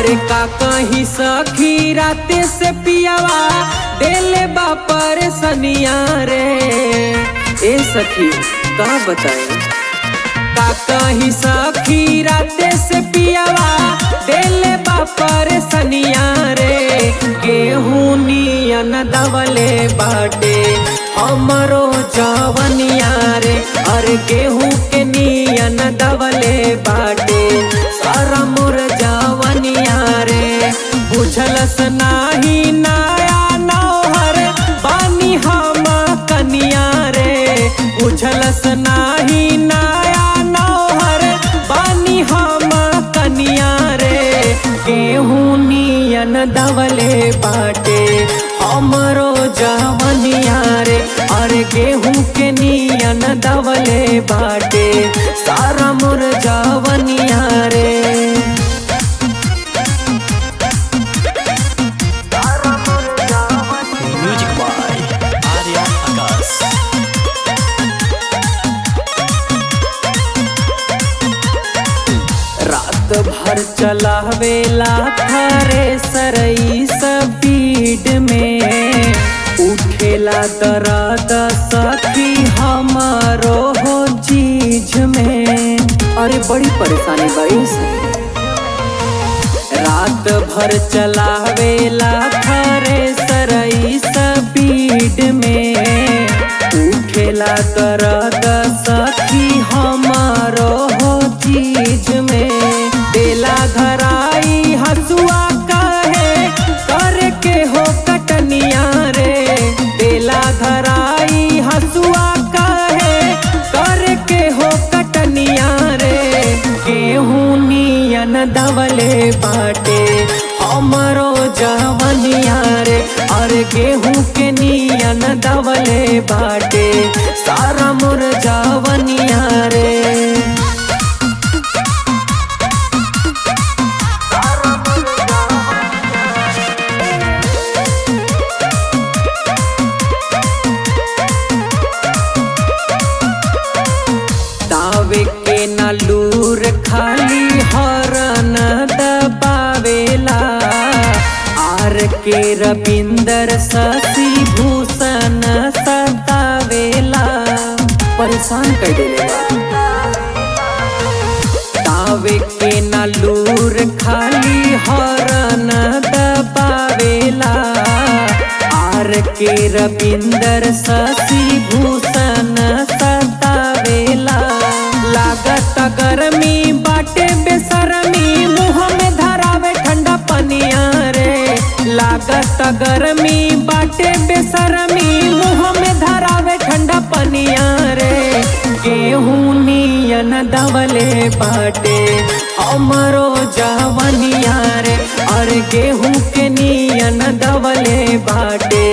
अरे का कहीं सखी राते से पियावा देले बापर सनिया रे। ए सखी का बताए का कहीं सखी राते से पियावा देले बापर सनिया रे। गेहूं नियन दवले बाटे हमरो जवनिया रे। अरे गेहूं के नियन दवले बाटे सारा मोर जवनिया रे। बुझलस नाही नया नौहर बानी हम कनिया रे। बुझलस नाही नया नौहर बानी हम कनिया रे। गेहूं नियन दवले बाटे हमरो जवनिया रे। अरे गेहूं के नियन दवले बाटे सारा मोर जवनिया रे। म्यूजिक बाय आर्या आकाश। रात भर चलावेला थ्रेसर स्पीड में उठेला दर्द सखी हमारो हो चीज में। अरे बड़ी परेशानी बड़ी रात भर चलावेला थ्रेसर स्पीड में उठेला दर्द सखी हमारो हो चीज में। देला धराई हसुआ काहे करके हो कटनिया रे। देला धराई हसुआ काहे करके हो कटनिया रे। गेहूं नियन दवले बाटे हमरो जवनिया रे। अरे गेहूं के नियन दवले बाटे सारा मोर जवनिया रे। दावे के न लूर खाली हरन दबावेला। आर के रविंदर शशि भूषण सतावेला परेशान कर देला। दावे के न लूर खाली हरन दबावेला। आर के रविंदर शशि भूषण सतावेला। लागत गर्मी बाटे बेसरमी मुँह में धरावे ठंडा पनिया रे। लागत गर्मी बाटे बेसरमी मुँह में धरावे ठंडा पनिया रे। गेहूं नियन दवले बाटे हमरो जवनिया रे। और गेहूं के नियन दवले बाटे